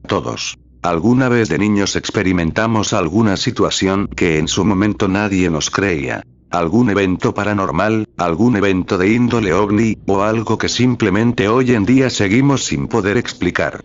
Todos. Alguna vez de niños experimentamos alguna situación que en su momento nadie nos creía. Algún evento paranormal, algún evento de índole ovni, o algo que simplemente hoy en día seguimos sin poder explicar.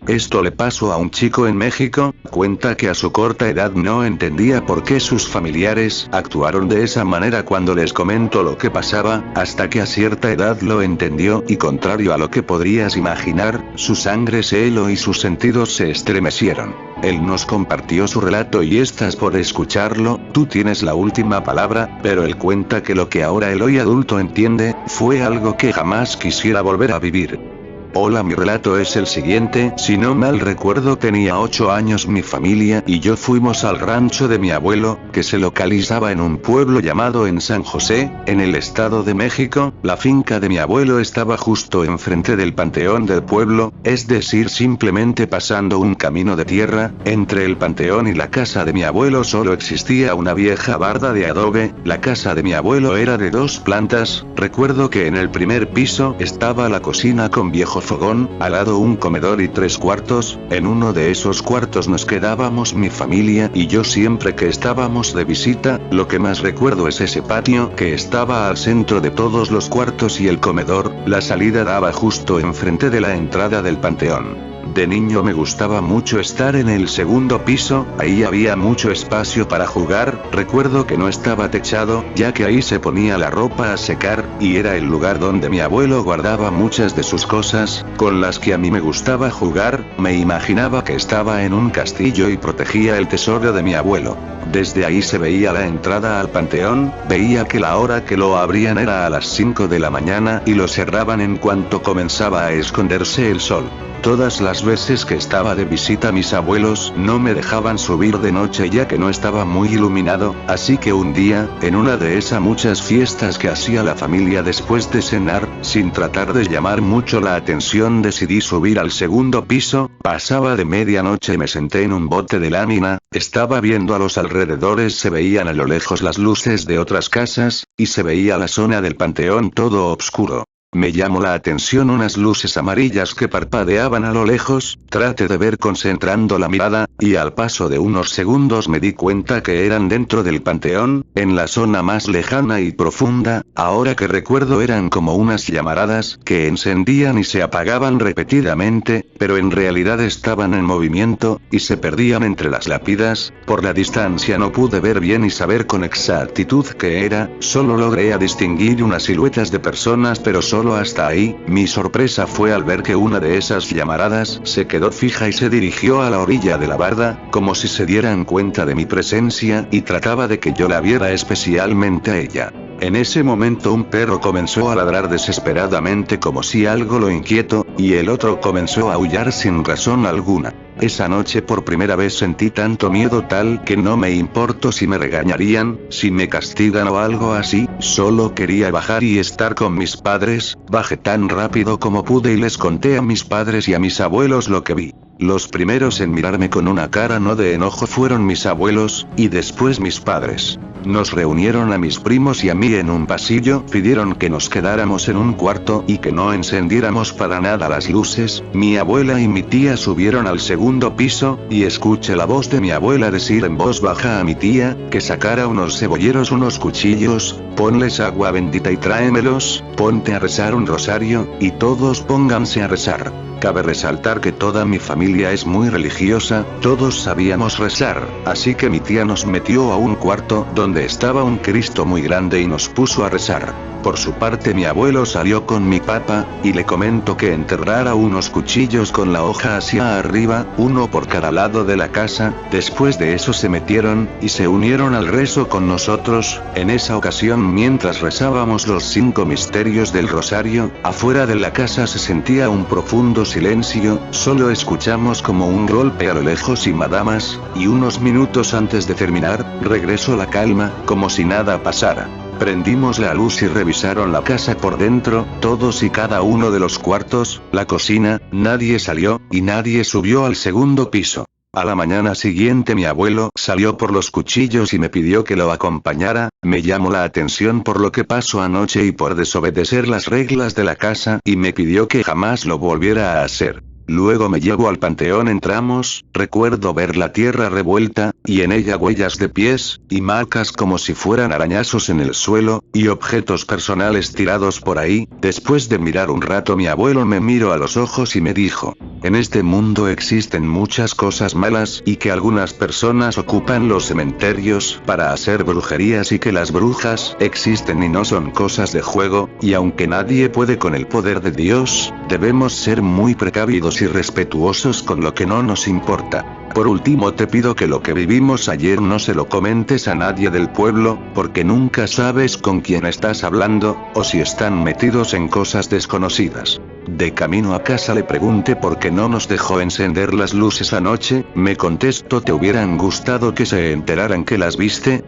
Esto le pasó a un chico en México, cuenta que a su corta edad no entendía por qué sus familiares actuaron de esa manera cuando les comentó lo que pasaba, hasta que a cierta edad lo entendió y contrario a lo que podrías imaginar, su sangre se heló y sus sentidos se estremecieron. Él nos compartió su relato y estás por escucharlo, tú tienes la última palabra, pero él cuenta que lo que ahora él hoy adulto entiende, fue algo que jamás quisiera volver a vivir. Hola, mi relato es el siguiente, si no mal recuerdo tenía 8 años, mi familia y yo fuimos al rancho de mi abuelo, que se localizaba en un pueblo llamado en San José, en el Estado de México. La finca de mi abuelo estaba justo enfrente del panteón del pueblo, es decir, simplemente pasando un camino de tierra, entre el panteón y la casa de mi abuelo solo existía una vieja barda de adobe. La casa de mi abuelo era de 2 plantas, recuerdo que en el primer piso estaba la cocina con viejo fogón, al lado un comedor y 3 cuartos, en uno de esos cuartos nos quedábamos mi familia y yo siempre que estábamos de visita. Lo que más recuerdo es ese patio que estaba al centro de todos los cuartos y el comedor. La salida daba justo enfrente de la entrada del panteón. De niño me gustaba mucho estar en el segundo piso, ahí había mucho espacio para jugar. Recuerdo que no estaba techado, ya que ahí se ponía la ropa a secar, y era el lugar donde mi abuelo guardaba muchas de sus cosas, con las que a mí me gustaba jugar. Me imaginaba que estaba en un castillo y protegía el tesoro de mi abuelo. Desde ahí se veía la entrada al panteón, veía que la hora que lo abrían era a las 5 de la mañana y lo cerraban en cuanto comenzaba a esconderse el sol. Todas las veces que estaba de visita mis abuelos no me dejaban subir de noche ya que no estaba muy iluminado, así que un día, en una de esas muchas fiestas que hacía la familia después de cenar, sin tratar de llamar mucho la atención decidí subir al segundo piso. Pasaba de medianoche y me senté en un bote de lámina, estaba viendo a los alrededores, se veían a lo lejos las luces de otras casas, y se veía la zona del panteón todo oscuro. Me llamó la atención unas luces amarillas que parpadeaban a lo lejos, traté de ver concentrando la mirada, y al paso de unos segundos me di cuenta que eran dentro del panteón, en la zona más lejana y profunda. Ahora que recuerdo eran como unas llamaradas que encendían y se apagaban repetidamente, pero en realidad estaban en movimiento, y se perdían entre las lápidas. Por la distancia no pude ver bien y saber con exactitud qué era, solo logré distinguir unas siluetas de personas, pero solo hasta ahí. Mi sorpresa fue al ver que una de esas llamaradas se quedó fija y se dirigió a la orilla de la barda, como si se dieran cuenta de mi presencia y trataba de que yo la viera especialmente a ella. En ese momento un perro comenzó a ladrar desesperadamente como si algo lo inquietó, y el otro comenzó a aullar sin razón alguna. Esa noche por primera vez sentí tanto miedo tal que no me importó si me regañarían, si me castigan o algo así, solo quería bajar y estar con mis padres. Bajé tan rápido como pude y les conté a mis padres y a mis abuelos lo que vi. Los primeros en mirarme con una cara no de enojo fueron mis abuelos, y después mis padres. Nos reunieron a mis primos y a mí en un pasillo, pidieron que nos quedáramos en un cuarto y que no encendiéramos para nada las luces. Mi abuela y mi tía subieron al segundo piso, y escuché la voz de mi abuela decir en voz baja a mi tía, que sacara unos cebolleros, unos cuchillos, ponles agua bendita y tráemelos, ponte a rezar un rosario, y todos pónganse a rezar. Cabe resaltar que toda mi familia es muy religiosa, todos sabíamos rezar, así que mi tía nos metió a un cuarto donde estaba un Cristo muy grande y nos puso a rezar. Por su parte mi abuelo salió con mi papá, y le comentó que enterrara unos cuchillos con la hoja hacia arriba, uno por cada lado de la casa. Después de eso se metieron, y se unieron al rezo con nosotros. En esa ocasión mientras rezábamos los 5 misterios del rosario, afuera de la casa se sentía un profundo silencio, solo escuchamos como un golpe a lo lejos y nada más, y unos minutos antes de terminar, regresó la calma, como si nada pasara. Prendimos la luz y revisaron la casa por dentro, todos y cada uno de los cuartos, la cocina, nadie salió, y nadie subió al segundo piso. A la mañana siguiente mi abuelo salió por los cuchillos y me pidió que lo acompañara. Me llamó la atención por lo que pasó anoche y por desobedecer las reglas de la casa, y me pidió que jamás lo volviera a hacer. Luego me llevo al panteón, entramos, recuerdo ver la tierra revuelta, y en ella huellas de pies, y marcas como si fueran arañazos en el suelo, y objetos personales tirados por ahí. Después de mirar un rato mi abuelo me miró a los ojos y me dijo: en este mundo existen muchas cosas malas y que algunas personas ocupan los cementerios para hacer brujerías y que las brujas existen y no son cosas de juego, y aunque nadie puede con el poder de Dios, debemos ser muy precavidos y respetuosos con lo que no nos importa. Por último te pido que lo que vivimos ayer no se lo comentes a nadie del pueblo, porque nunca sabes con quién estás hablando, o si están metidos en cosas desconocidas. De camino a casa le pregunté por qué no nos dejó encender las luces anoche. Me contestó: ¿te hubieran gustado que se enteraran que las viste?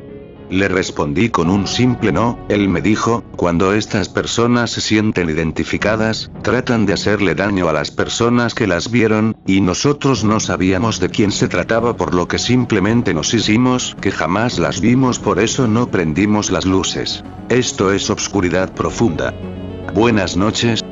Le respondí con un simple no. Él me dijo: cuando estas personas se sienten identificadas, tratan de hacerle daño a las personas que las vieron, y nosotros no sabíamos de quién se trataba, por lo que simplemente nos hicimos que jamás las vimos, por eso no prendimos las luces. Esto es obscuridad profunda. Buenas noches.